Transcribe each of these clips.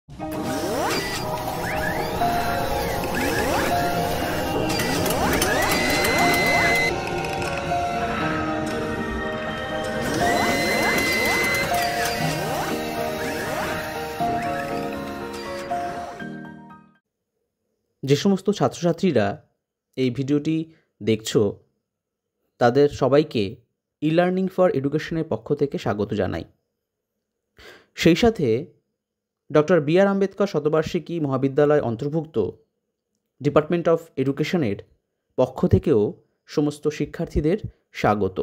যে সমস্ত ছাত্রছাত্রীরা এই ভিডিওটি দেখছো তাদের সবাইকে ই-লার্নিং ফর এডুকেশনের পক্ষ থেকে স্বাগত জানাই। সেই সাথে ডক্টর বি.আর. আম্বেদকর শতবার্ষিকী মহাবিদ্যালয় অন্তর্ভুক্ত ডিপার্টমেন্ট অফ এডুকেশনের পক্ষ থেকেও সমস্ত শিক্ষার্থীদের স্বাগত।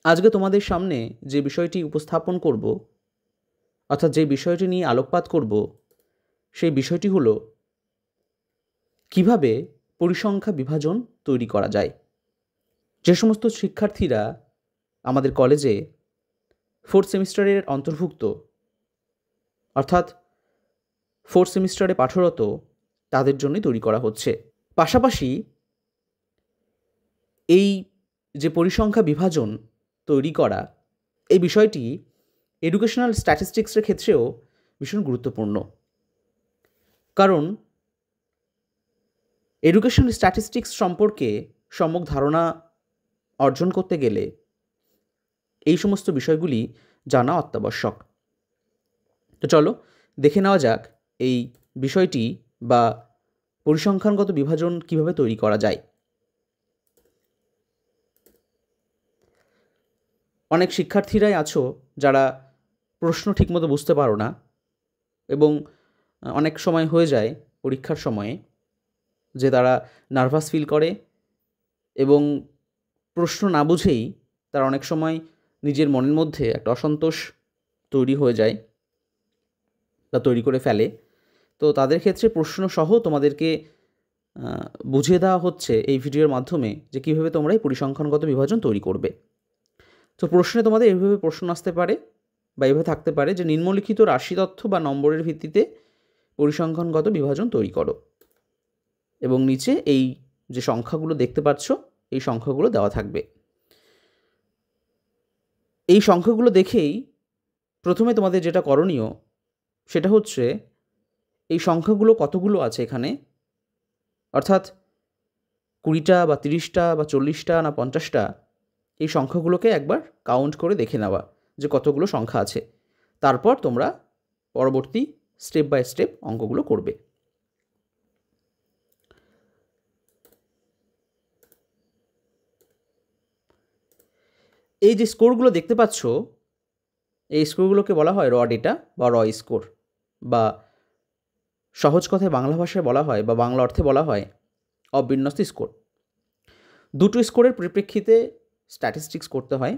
আজকে তোমাদের সামনে যে বিষয়টি উপস্থাপন করব, অর্থাৎ যে বিষয়টি নিয়ে আলোকপাত করব, সেই বিষয়টি হলো কিভাবে পরিসংখ্যা বিভাজন তৈরি করা যায়। যে সমস্ত শিক্ষার্থীরা আমাদের কলেজে 4th সেমিস্টারের অন্তর্ভুক্ত, অর্থাৎ 4th সেমিস্টারে পাঠরত, তাদের জন্যই তৈরি করা হচ্ছে। পাশাপাশি এই যে পরিসংখ্যা বিভাজন তৈরি করা, এই বিষয়টি এডুকেশনাল স্ট্যাটিস্টিক্সের ক্ষেত্রেও ভীষণ গুরুত্বপূর্ণ। কারণ এডুকেশনাল স্ট্যাটিস্টিক্স সম্পর্কে সম্যক ধারণা অর্জন করতে গেলে এই সমস্ত বিষয়গুলি জানা অত্যাবশ্যক। তো চলো দেখে নেওয়া যাক এই বিষয়টি বা পরিসংখ্যানগত বিভাজন কিভাবে তৈরি করা যায়। অনেক শিক্ষার্থীরাই আছো যারা প্রশ্ন ঠিকমতো বুঝতে পারো না, এবং অনেক সময় হয়ে যায় পরীক্ষার সময়ে যে তারা নার্ভাস ফিল করে এবং প্রশ্ন না বুঝেই তারা অনেক সময় নিজের মনের মধ্যে একটা অসন্তোষ তৈরি হয়ে যায় বা তৈরি করে ফেলে। তো তাদের ক্ষেত্রে প্রশ্নসহ তোমাদেরকে বুঝিয়ে দেওয়া হচ্ছে এই ভিডিওর মাধ্যমে যে কীভাবে তোমরা এই পরিসংখ্যানগত বিভাজন তৈরি করবে। তো প্রশ্নে তোমাদের এইভাবে প্রশ্ন আসতে পারে বা এইভাবে থাকতে পারে যে নিম্নলিখিত রাশি তথ্য বা নম্বরের ভিত্তিতে পরিসংখ্যানগত বিভাজন তৈরি করো, এবং নিচে এই যে সংখ্যাগুলো দেখতে পাচ্ছ এই সংখ্যাগুলো দেওয়া থাকবে। এই সংখ্যাগুলো দেখেই প্রথমে তোমাদের যেটা করণীয় সেটা হচ্ছে এই সংখ্যাগুলো কতগুলো আছে এখানে, অর্থাৎ 20টা বা 30টা বা 40টা না 50টা, এই সংখ্যাগুলোকে একবার কাউন্ট করে দেখে নেওয়া যে কতগুলো সংখ্যা আছে। তারপর তোমরা পরবর্তী স্টেপ বাই স্টেপ অঙ্কগুলো করবে। এই যে স্কোরগুলো দেখতে পাচ্ছ, এই স্কোরগুলোকে বলা হয় র ডেটা বা র স্কোর, বা সহজ কথায় বাংলা ভাষায় বলা হয় বা বাংলা অর্থে বলা হয় অবিন্যস্ত স্কোর। দুটো স্কোরের পরিপ্রেক্ষিতে স্ট্যাটিস্টিক্স করতে হয়।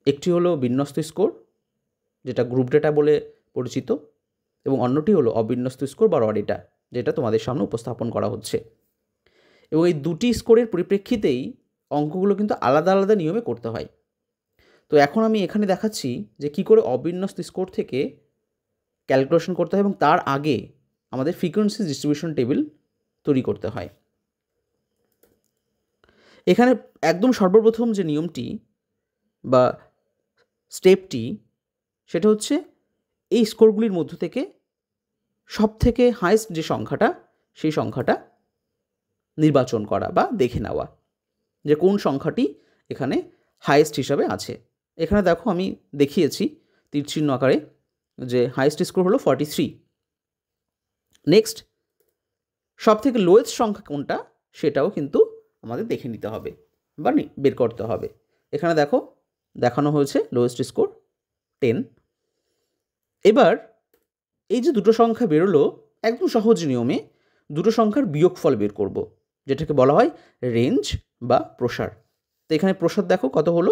একটি হলো বিন্যস্ত স্কোর, যেটা গ্রুপ ডেটা বলে পরিচিত, এবং অন্যটি হলো অবিন্যস্ত স্কোর বা র ডেটা, যেটা তোমাদের সামনে উপস্থাপন করা হচ্ছে। এবং এই দুটি স্কোরের পরিপ্রেক্ষিতেই অঙ্কগুলো কিন্তু আলাদা আলাদা নিয়মে করতে হয়। তো এখন আমি এখানে দেখাচ্ছি যে কী করে অবিন্যস্ত স্কোর থেকে ক্যালকুলেশন করতে হয়, এবং তার আগে আমাদের ফ্রিকোয়েন্সি ডিস্ট্রিবিউশন টেবিল তৈরি করতে হয়। এখানে একদম সর্বপ্রথম যে নিয়মটি বা স্টেপটি, সেটা হচ্ছে এই স্কোরগুলির মধ্য থেকে সব থেকে হাইয়েস্ট যে সংখ্যাটা, সেই সংখ্যাটা নির্বাচন করা বা দেখে নেওয়া যে কোন সংখ্যাটি এখানে হাইয়েস্ট হিসাবে আছে। এখানে দেখো আমি দেখিয়েছি তীরচিহ্ন আকারে যে হাইয়েস্ট স্কোর হলো 43। নেক্সট সব থেকে লোয়েস্ট সংখ্যা কোনটা সেটাও কিন্তু আমাদের দেখে নিতে হবে বা বের করতে হবে। এখানে দেখো দেখানো হয়েছে লোয়েস্ট স্কোর 10। এবার এই যে দুটো সংখ্যা বেরোলো, একদম সহজ নিয়মে দুটো সংখ্যার বিয়োগফল বের করব, যেটাকে বলা হয় রেঞ্জ বা প্রসার। তো এখানে প্রসার দেখো কত হলো,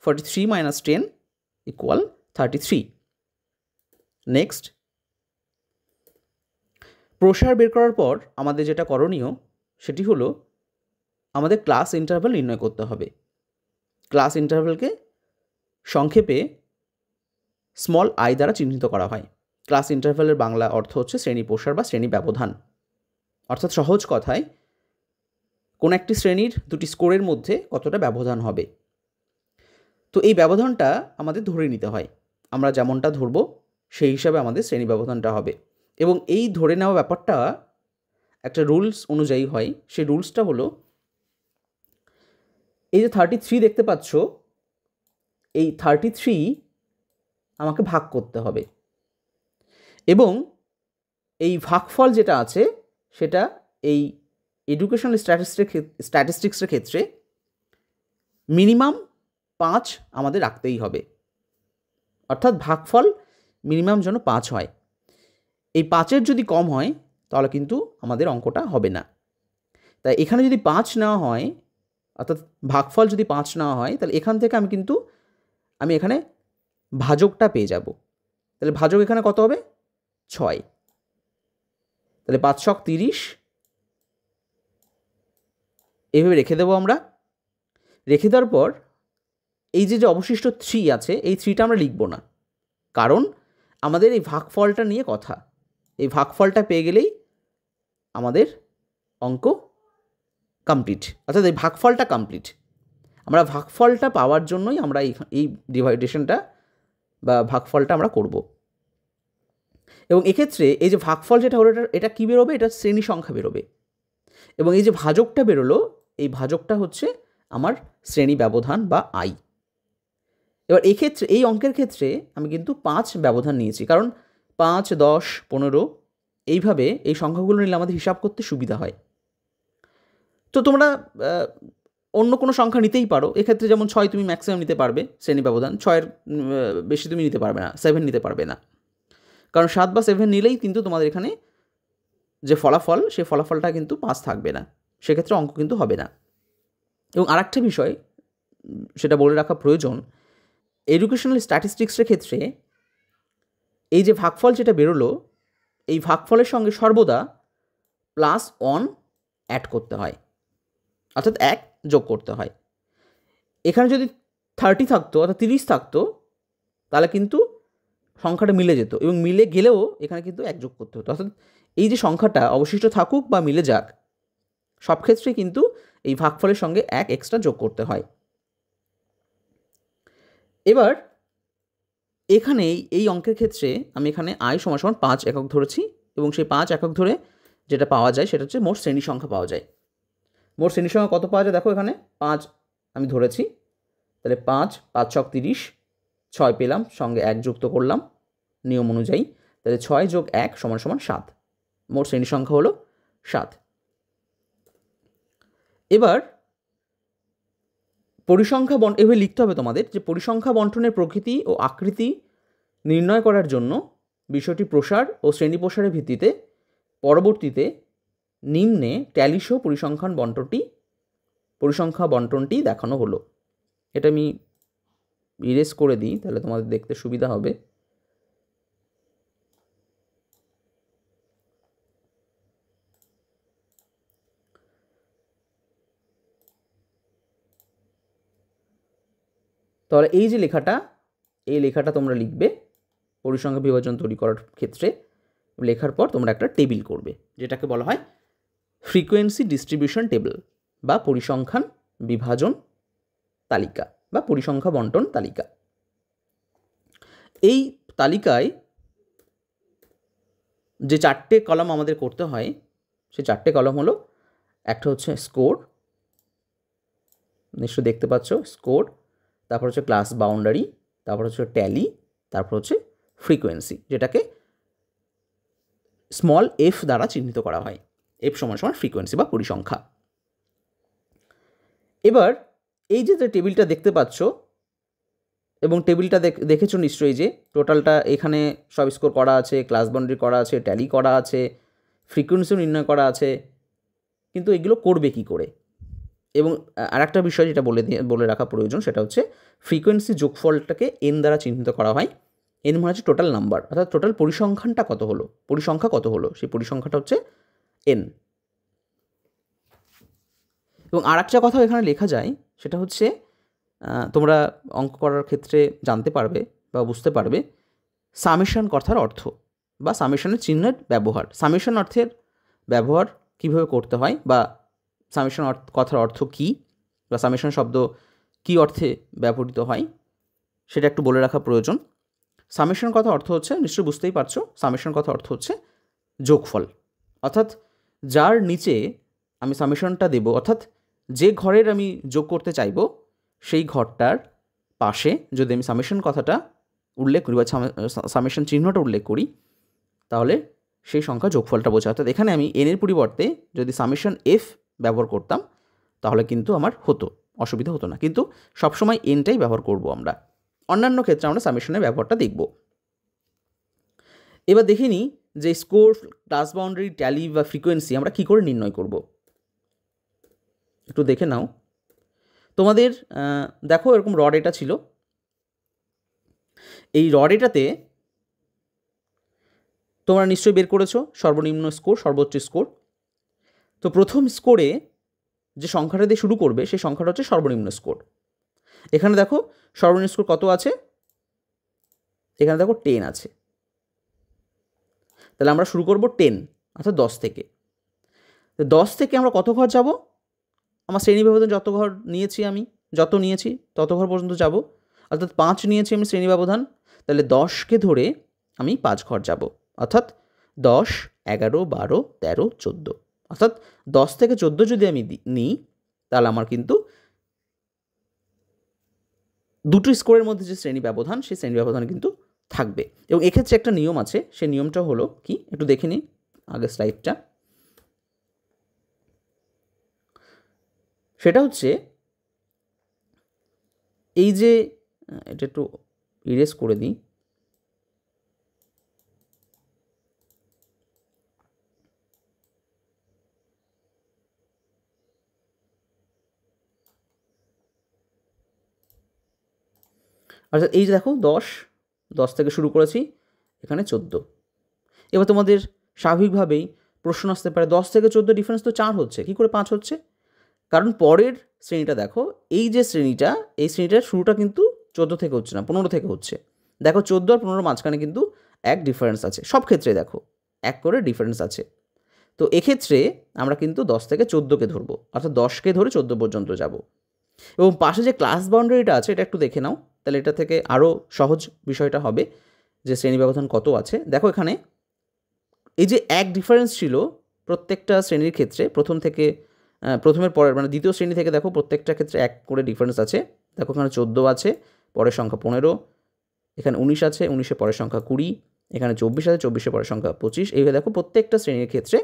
43 - 10 = 33। নেক্সট প্রসার বের করার পর আমাদের যেটা করণীয় সেটি হলো আমাদের ক্লাস ইন্টারভ্যাল নির্ণয় করতে হবে। ক্লাস ইন্টারভ্যালকে সংক্ষেপে স্মল আই দ্বারা চিহ্নিত করা হয়। ক্লাস ইন্টারভ্যালের বাংলা অর্থ হচ্ছে শ্রেণী প্রসার বা শ্রেণী ব্যবধান। অর্থাৎ সহজ কথায় কোন একটি শ্রেণীর দুটি স্কোরের মধ্যে কতটা ব্যবধান হবে। তো এই ব্যবধানটা আমাদের ধরে নিতে হয়। আমরা যেমনটা ধরবো সেই হিসাবে আমাদের শ্রেণী ব্যবধানটা হবে। এবং এই ধরে নেওয়া ব্যাপারটা একটা রুলস অনুযায়ী হয়। সেই রুলসটা হলো, এই যে 33 দেখতে পাচ্ছ, এই 33 আমাকে ভাগ করতে হবে, এবং এই ভাগফল যেটা আছে সেটা এই এডুকেশনাল স্ট্যাটিস্টিক্সের ক্ষেত্রে মিনিমাম 5 আমাদের রাখতেই হবে। অর্থাৎ ভাগফল মিনিমাম যেন 5 হয়। এই 5-এর যদি কম হয় তাহলে কিন্তু আমাদের অঙ্কটা হবে না। তাই এখানে যদি 5 নেওয়া হয়, অর্থাৎ ভাগফল যদি 5 নেওয়া হয়, তাহলে এখান থেকে আমি এখানে ভাজকটা পেয়ে যাব। তাহলে ভাজক এখানে কত হবে? 6। তাহলে 5 ছক 30, এইভাবে রেখে দেবো আমরা। রেখে দেওয়ার পর এই যে অবশিষ্ট 3 আছে, এই 3টা আমরা লিখব না, কারণ আমাদের এই ভাগফলটা নিয়ে কথা। এই ভাগফলটা পেয়ে গেলেই আমাদের অঙ্ক কমপ্লিট, অর্থাৎ এই ভাগফলটা কমপ্লিট। আমরা ভাগফলটা পাওয়ার জন্যই আমরা এই ডিভাইডেশনটা বা ভাগফলটা আমরা করব। এবং এক্ষেত্রে এই যে ভাগফল যেটা হলো, এটা কী বেরোবে? এটা শ্রেণী সংখ্যা বেরোবে। এবং এই যে ভাজকটা বেরোলো, এই ভাজকটা হচ্ছে আমার শ্রেণী ব্যবধান বা আই। এবার এই ক্ষেত্রে, এই অঙ্কের ক্ষেত্রে আমি কিন্তু 5 ব্যবধান নিয়েছি, কারণ 5, 10, 15 এইভাবে এই সংখ্যাগুলো নিলে আমাদের হিসাব করতে সুবিধা হয়। তো তোমরা অন্য কোনো সংখ্যা নিতেই পারো। এক্ষেত্রে যেমন 6 তুমি ম্যাক্সিমাম নিতে পারবে শ্রেণী ব্যবধান, 6-এর বেশি তুমি নিতে পারবে না, 7 নিতে পারবে না, কারণ 7 বা 7 নিলেই কিন্তু তোমাদের এখানে যে ফলাফল, সেই ফলাফলটা কিন্তু 5 থাকবে না, সেক্ষেত্রে অঙ্ক কিন্তু হবে না। এবং আরেকটা বিষয় সেটা বলে রাখা প্রয়োজন, এডুকেশনাল স্ট্যাটিস্টিক্সের ক্ষেত্রে এই যে ভাগফল যেটা বেরোলো, এই ভাগফলের সঙ্গে সর্বদা +1 অ্যাড করতে হয়, অর্থাৎ 1 যোগ করতে হয়। এখানে যদি 30 থাকতো, অর্থাৎ 30 থাকতো, তাহলে কিন্তু সংখ্যাটা মিলে যেত, এবং মিলে গেলেও এখানে কিন্তু 1 যোগ করতে হতো। অর্থাৎ এই যে সংখ্যাটা অবশিষ্ট থাকুক বা মিলে যাক, সব ক্ষেত্রে কিন্তু এই ভাগফলের সঙ্গে 1 এক্সট্রা যোগ করতে হয়। এবার এখানে এই অঙ্কের ক্ষেত্রে আমি এখানে i = 5 একক ধরেছি, এবং সেই 5 একক ধরে যেটা পাওয়া যায় সেটা হচ্ছে মোট শ্রেণী সংখ্যা পাওয়া যায়। মোট শ্রেণী সংখ্যা কত পাওয়া যায়? দেখো, এখানে 5 আমি ধরেছি, তাহলে 5 ছক 30, 6 পেলাম, সঙ্গে 1 যুক্ত করলাম নিয়ম অনুযায়ী, তাহলে 6 যোগ 1 = 7। মোট শ্রেণী সংখ্যা হলো 7। এবার পরিসংখ্যা এভাবে লিখতে হবে তোমাদের, যে পরিসংখ্যা বণ্টনের প্রকৃতি ও আকৃতি নির্ণয় করার জন্য বিষয়টি প্রসার ও শ্রেণী প্রসারের ভিত্তিতে পরবর্তীতে নিম্নে ট্যালিসহ পরিসংখ্যা বণ্টনটি দেখানো হলো। এটা আমি ইরেজ করে দিই, তাহলে তোমাদের দেখতে সুবিধা হবে। তাহলে এই যে লেখাটা, এই লেখাটা তোমরা লিখবে পরিসংখ্যা বিভাজন তৈরি করার ক্ষেত্রে। লেখার পর তোমরা একটা টেবিল করবে, যেটাকে বলা হয় ফ্রিকোয়েন্সি ডিস্ট্রিবিউশন টেবিল বা পরিসংখ্যান বিভাজন তালিকা বা পরিসংখ্যা বণ্টন তালিকা। এই তালিকায় যে 4টে কলাম আমাদের করতে হয়, সেই 4টে কলাম হলো, একটা হচ্ছে স্কোর, নিশ্চয়ই দেখতে পাচ্ছ স্কোর, তারপর হচ্ছে ক্লাস বাউন্ডারি, তারপর হচ্ছে ট্যালি, তারপর হচ্ছে ফ্রিকোয়েন্সি, যেটাকে স্মল f দ্বারা চিহ্নিত করা হয়। f = ফ্রিকোয়েন্সি বা পরিসংখ্যা। এবার এই যে টেবিলটা দেখতে পাচ্ছ, এবং টেবিলটা দেখেছো নিশ্চয়ই, যে টোটালটা এখানে সব স্কোর করা আছে, ক্লাস বাউন্ডারি করা আছে, ট্যালি করা আছে, ফ্রিকোয়েন্সিও নির্ণয় করা আছে, কিন্তু এগুলো করবে কি করে? এবং আরেকটা বিষয় যেটা বলে রাখা প্রয়োজন, সেটা হচ্ছে ফ্রিকোয়েন্সি যোগফলটাকে n দ্বারা চিহ্নিত করা হয়। n মানে হচ্ছে টোটাল নাম্বার, অর্থাৎ টোটাল পরিসংখ্যানটা কত হলো, পরিসংখ্যা কত হলো, সেই পরিসংখ্যাটা হচ্ছে n। এবং আরেকটা কথা এখানে লেখা যায়, সেটা হচ্ছে তোমরা অঙ্ক করার ক্ষেত্রে জানতে পারবে বা বুঝতে পারবে সামেশন কথার অর্থ বা সামেশনের চিহ্নের ব্যবহার। সামেশন অর্থের ব্যবহার কীভাবে করতে হয়, বা সামেশন কথার অর্থ কী, বা সামেশন শব্দ কী অর্থে ব্যবহৃত হয়, সেটা একটু বলে রাখা প্রয়োজন। সামেশন কথা অর্থ হচ্ছে, নিশ্চয়ই বুঝতেই পারছো, সামেশন কথা অর্থ হচ্ছে যোগফল। অর্থাৎ যার নিচে আমি সামেশনটা দেব, অর্থাৎ যে ঘরের আমি যোগ করতে চাইব সেই ঘরটার পাশে যদি আমি সামেশন কথাটা উল্লেখ করি বা সামেশন চিহ্নটা উল্লেখ করি, তাহলে সেই সংখ্যা যোগফলটা বোঝায়। অর্থাৎ এখানে আমি এনের পরিবর্তে যদি সামেশন এফ ব্যবহার করতাম তাহলে কিন্তু আমার হতো, অসুবিধা হতো না, কিন্তু সবসময় এনটাই ব্যবহার করব আমরা। অন্যান্য ক্ষেত্রে আমরা সামেশনের ব্যবহারটা দেখব। এবার দেখে নিই যে স্কোর, ক্লাস বাউন্ডারি, ট্যালি বা ফ্রিকোয়েন্সি আমরা কী করে নির্ণয় করব। একটু দেখে নাও। তোমাদের দেখো এরকম র ডেটা ছিল। এই র ডেটাতে তোমরা নিশ্চয়ই বের করেছো সর্বনিম্ন স্কোর, সর্বোচ্চ স্কোর। তো প্রথম স্কোরে যে সংখ্যাটা দিয়ে শুরু করবে সেই সংখ্যাটা হচ্ছে সর্বনিম্ন স্কোর। এখানে দেখো সর্বনিম্ন স্কোর কত আছে, এখানে দেখো 10 আছে। তাহলে আমরা শুরু করব 10, অর্থাৎ 10 থেকে। তো 10 থেকে আমরা কত ঘর যাব, আমার শ্রেণী ব্যবধান যত ঘর নিয়েছি, আমি যত নিয়েছি তত ঘর পর্যন্ত যাব, অর্থাৎ 5 নিয়েছি আমি শ্রেণী ব্যবধান। তাহলে 10কে ধরে আমি 5 ঘর যাব, অর্থাৎ 10, 11, 12, 13, 14, অর্থাৎ 10 থেকে 14 যদি আমি নিই তাহলে আমার কিন্তু দুটো স্কোরের মধ্যে যে শ্রেণী ব্যবধান সেই শ্রেণী ব্যবধান কিন্তু থাকবে। এবং এক্ষেত্রে একটা নিয়ম আছে, সেই নিয়মটা হলো কি, একটু দেখে নিই আগের স্লাইডটা। সেটা হচ্ছে এই যে, এটা একটু ইরেজ করে দিই। অর্থাৎ এই যে দেখো 10 থেকে শুরু করেছি, এখানে 14। এবার তোমাদের স্বাভাবিকভাবেই প্রশ্ন আসতে পারে 10 থেকে 14 ডিফারেন্স তো 4 হচ্ছে, কী করে 5 হচ্ছে? কারণ পরের শ্রেণীটা দেখো, এই যে শ্রেণীটা, এই শ্রেণীটার শুরুটা কিন্তু 14 থেকে হচ্ছে না, 15 থেকে হচ্ছে। দেখো 14 আর 15 মাঝখানে কিন্তু এক ডিফারেন্স আছে, সব ক্ষেত্রে দেখো এক করে ডিফারেন্স আছে। তো এক্ষেত্রে আমরা কিন্তু 10 থেকে 14কে ধরবো, অর্থাৎ 10কে ধরে 14 পর্যন্ত যাব। এবং পাশে যে ক্লাস বাউন্ডারিটা আছে এটা একটু দেখে নাও, তাহলে এটা থেকে আরও সহজ বিষয়টা হবে যে শ্রেণী ব্যবধান কত আছে। দেখো এখানে এই যে এক ডিফারেন্স ছিল প্রত্যেকটা শ্রেণীর ক্ষেত্রে, প্রথমের পরের মানে দ্বিতীয় শ্রেণী থেকে দেখো প্রত্যেকটা ক্ষেত্রে এক করে ডিফারেন্স আছে। দেখো এখানে 14 আছে, পরের সংখ্যা 15, এখানে 19 আছে, 19-এর পরের সংখ্যা 20, এখানে 24 আছে, 24-এর পরের সংখ্যা 25। এইভাবে দেখো প্রত্যেকটা শ্রেণীর ক্ষেত্রে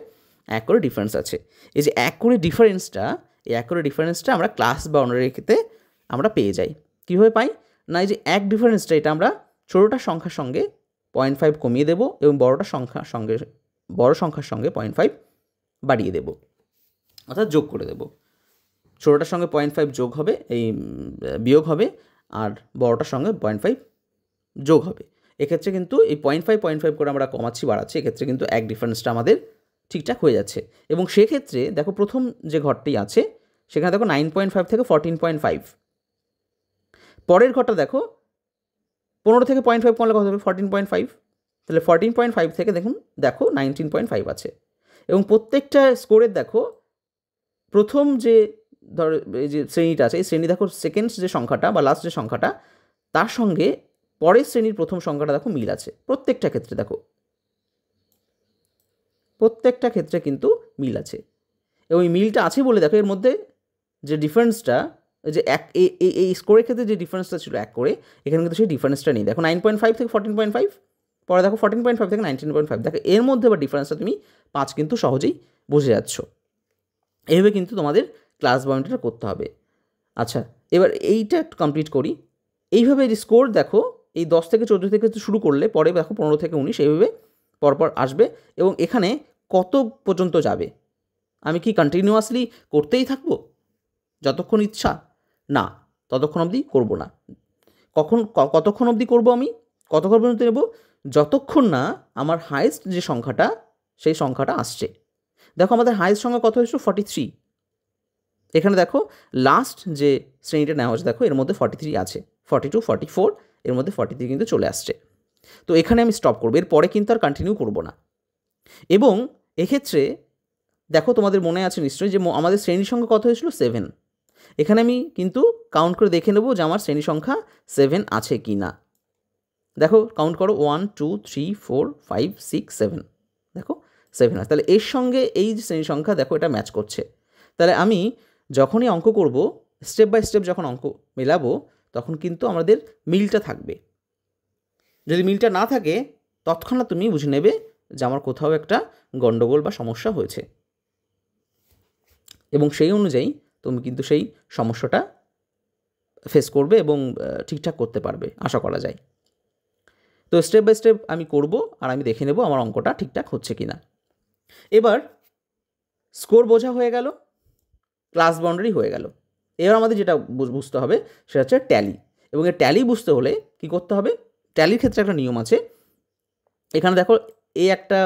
এক করে ডিফারেন্স আছে। এই যে এক করে ডিফারেন্সটা, এই এক করে ডিফারেন্সটা আমরা ক্লাস বাউন্ডারির ক্ষেত্রে আমরা পেয়ে যাই। কীভাবে পাই না, এই যে এক ডিফারেন্সটা এটা আমরা ছোটোটার সংখ্যার সঙ্গে 0.5 কমিয়ে দেবো এবং বড় সংখ্যার সঙ্গে 0.5 বাড়িয়ে দেব, অর্থাৎ যোগ করে দেব। ছোটোটার সঙ্গে 0.5 যোগ হবে, এই বিয়োগ হবে, আর বড়টার সঙ্গে 0.5 যোগ হবে। এক্ষেত্রে কিন্তু এই 0.5 করে আমরা কমাচ্ছি বাড়াচ্ছি, এক্ষেত্রে কিন্তু এক ডিফারেন্সটা আমাদের ঠিকঠাক হয়ে যাচ্ছে। এবং সেক্ষেত্রে দেখো প্রথম যে ঘরটি আছে সেখানে দেখো 9.5 থেকে 14.5, পরের ঘরটা দেখো 15 থেকে 0.5 কমলে কত হবে 14.5, তাহলে 14.5 থেকে দেখো 19.5 আছে। এবং প্রত্যেকটা স্কোরের দেখো প্রথম যে ধরো এই যে শ্রেণীটা আছে, এই শ্রেণী দেখো সেকেন্ড যে সংখ্যাটা বা লাস্ট যে সংখ্যাটা তার সঙ্গে পরের শ্রেণীর প্রথম সংখ্যাটা দেখো মিল আছে প্রত্যেকটা ক্ষেত্রে, দেখো প্রত্যেকটা ক্ষেত্রে কিন্তু মিল আছে। এবং এই মিলটা আছে বলে দেখো এর মধ্যে যে ডিফারেন্সটা, যে এই স্কোরের ক্ষেত্রে যে ডিফারেন্সটা ছিল এক করে, এখানে কিন্তু সেই ডিফারেন্সটা নেই। দেখো 9.5 থেকে 14.5, পরে দেখো 14.5 থেকে 19.5, দেখো এর মধ্যে বা ডিফারেন্সটা তুমি 5 কিন্তু সহজেই বুঝে যাচ্ছ। এইভাবে কিন্তু তোমাদের ক্লাস বাউন্ডারিটা করতে হবে। আচ্ছা, এবার এইটা একটু কমপ্লিট করি। এইভাবে যে স্কোর দেখো এই 10 থেকে 14 থেকে শুরু করলে পরে দেখো 15 থেকে 19 এইভাবে পরপর আসবে। এবং এখানে কত পর্যন্ত যাবে, আমি কি কন্টিনিউয়াসলি করতেই থাকবো যতক্ষণ ইচ্ছা? না, ততক্ষণ অবধি করব না। কতক্ষণ অবধি করব আমি, কতক্ষণ পর্যন্ত নেব? যতক্ষণ না আমার হাইয়েস্ট যে সংখ্যাটা সেই সংখ্যাটা আসছে। দেখো আমাদের হাইয়েস্ট সংখ্যা কত হয়েছিল 43, এখানে দেখো লাস্ট যে শ্রেণীটা নেওয়া হচ্ছে দেখো এর মধ্যে 43 আছে, 42, 44, এর মধ্যে 43 কিন্তু চলে আসছে। তো এখানে আমি স্টপ করবো, এরপরে কিন্তু আর কন্টিনিউ করব না। এবং এক্ষেত্রে দেখো তোমাদের মনে আছে নিশ্চয়ই যে আমাদের শ্রেণী সংখ্যা কত হয়েছিল 7, এখানে আমি কিন্তু কাউন্ট করে দেখে নেব যে আমার শ্রেণী সংখ্যা 7 আছে কি না। দেখো কাউন্ট করো 1 2 3 4 5 6 7, দেখো 7 আছে। তাহলে এর সঙ্গে এই যে শ্রেণী সংখ্যা দেখো এটা ম্যাচ করছে। তাহলে আমি যখনই অঙ্ক করব, স্টেপ বাই স্টেপ যখন অঙ্ক মেলাবো, তখন কিন্তু আমাদের মিলটা থাকবে। যদি মিলটা না থাকে তৎক্ষণাৎ তুমি বুঝে নেবে যে আমার কোথাও একটা গণ্ডগোল বা সমস্যা হয়েছে, এবং সেই অনুযায়ী তুমি কিন্তু সেই সমস্যাটা ফেস করবে এবং ঠিকঠাক করতে পারবে, আশা করা যায়। তো স্টেপ বাই স্টেপ আমি করব, আর আমি দেখে নেব আমার অঙ্কটা ঠিকঠাক হচ্ছে কি না। এবার স্কোর বোঝা হয়ে গেল, ক্লাস বাউন্ডারি হয়ে গেল। এবার আমাদের যেটা বুঝতে হবে সেটা হচ্ছে ট্যালি। এবং এই ট্যালি বুঝতে হলে কী করতে হবে, ট্যালির ক্ষেত্রে একটা নিয়ম আছে। এখানে দেখো এই একটা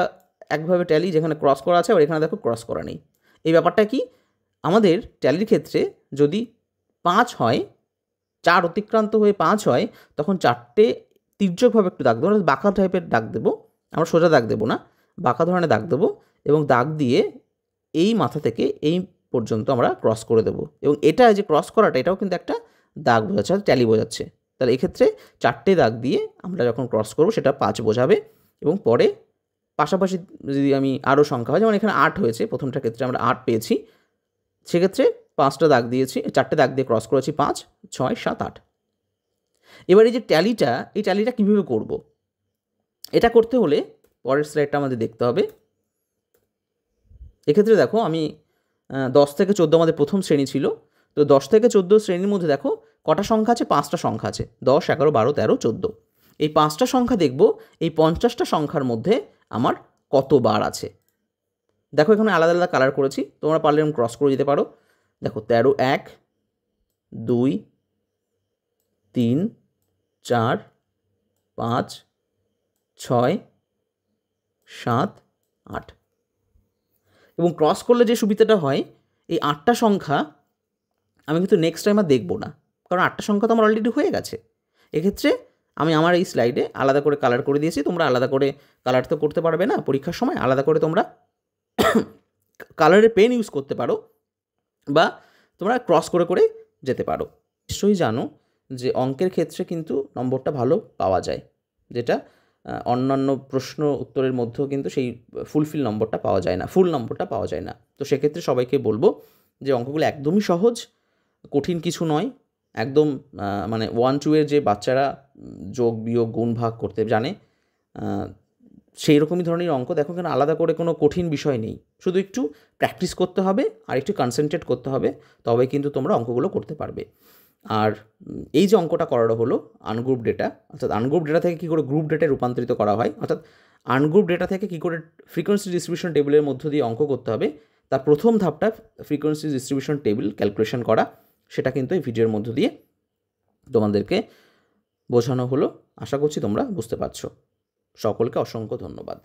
একভাবে ট্যালি যেখানে ক্রস করা আছে, আর এখানে দেখো ক্রস করা নেই। এই ব্যাপারটা কি, আমাদের ট্যালির ক্ষেত্রে যদি 5 হয়, 4 অতিক্রান্ত হয়ে 5 হয়, তখন 4টে তির্যকভাবে একটু দাগ দেবো, বাঁকা টাইপের দাগ দেবো। আমরা সোজা দাগ দেবো না, বাঁকা ধরনের দাগ দেবো, এবং দাগ দিয়ে এই মাথা থেকে এই পর্যন্ত আমরা ক্রস করে দেবো। এবং এটা যে ক্রস করাটা, এটাও কিন্তু একটা দাগ বোঝাচ্ছে, ট্যালি বোঝাচ্ছে। তাহলে এক্ষেত্রে 4টে দাগ দিয়ে আমরা যখন ক্রস করবো সেটা 5 বোঝাবে। এবং পরে পাশাপাশি যদি আমি আরও সংখ্যা হয়, যেমন এখানে 8 হয়েছে, প্রথমটার ক্ষেত্রে আমরা 8 পেয়েছি, সেক্ষেত্রে 5টা দাগ দিয়েছি, 4টে দাগ দিয়ে ক্রস করেছি, 5 6 7 8। এবার এই যে ট্যালিটা, এই ট্যালিটা কীভাবে করব, এটা করতে হলে পরের স্লাইডটা আমাদের দেখতে হবে। এক্ষেত্রে দেখো আমি 10 থেকে 14 আমাদের প্রথম শ্রেণী ছিল। তো 10 থেকে 14 শ্রেণীর মধ্যে দেখো কটা সংখ্যা আছে, 5টা সংখ্যা আছে, 10 11 12 13 14। এই 5টা সংখ্যা দেখব এই 50টা সংখ্যার মধ্যে আমার কত বার আছে। দেখো এখানে আলাদা আলাদা কালার করেছি, তোমরা পারলে এরকম ক্রস করে দিতে পারো। দেখো 13 1 2 3 4 5 6 7 8। এবং ক্রস করলে যে সুবিধাটা হয়, এই 8টা সংখ্যা আমি কিন্তু নেক্সট টাইম আর দেখবো না, কারণ 8টা সংখ্যা তো আমার অলরেডি হয়ে গেছে। এক্ষেত্রে আমি আমার এই স্লাইডে আলাদা করে কালার করে দিয়েছি। তোমরা আলাদা করে কালার তো করতে পারবে না পরীক্ষার সময়, আলাদা করে তোমরা কালারের পেন ইউজ করতে পারো, বা তোমরা ক্রস করে করে যেতে পারো। নিশ্চয়ই জানো যে অঙ্কের ক্ষেত্রে কিন্তু নম্বরটা ভালো পাওয়া যায়, যেটা অন্যান্য প্রশ্ন উত্তরের মধ্যেও কিন্তু সেই ফুলফিল নম্বরটা পাওয়া যায় না, ফুল নম্বরটা পাওয়া যায় না। তো সেক্ষেত্রে সবাইকে বলবো যে অঙ্কগুলো একদমই সহজ, কঠিন কিছু নয়, একদম মানে 1 2 এর যে বাচ্চারা যোগ বিয়োগ গুণ ভাগ করতে জানে সেই রকমই ধরনের অঙ্ক। দেখো কেন আলাদা করে কোনো কঠিন বিষয় নেই, শুধু একটু প্র্যাকটিস করতে হবে আর একটু কনসেন্ট্রেট করতে হবে, তবে কিন্তু তোমরা অঙ্কগুলো করতে পারবে। আর এই যে অঙ্কটা করানো হলো আনগ্রুপ ডেটা, অর্থাৎ আনগ্রুপ ডেটা থেকে কী করে গ্রুপ ডেটায় রূপান্তরিত করা হয়, অর্থাৎ আনগ্রুপ ডেটা থেকে কী করে ফ্রিকোয়েন্সি ডিস্ট্রিবিউশন টেবিলের মধ্য দিয়ে অঙ্ক করতে হবে, তার প্রথম ধাপটা ফ্রিকোয়েন্সি ডিস্ট্রিবিউশন টেবিল ক্যালকুলেশন করা, সেটা কিন্তু এই ভিডিওর মধ্য দিয়ে তোমাদেরকে বোঝানো হলো। আশা করছি তোমরা বুঝতে পারছো। সকলকে অসংখ্য ধন্যবাদ।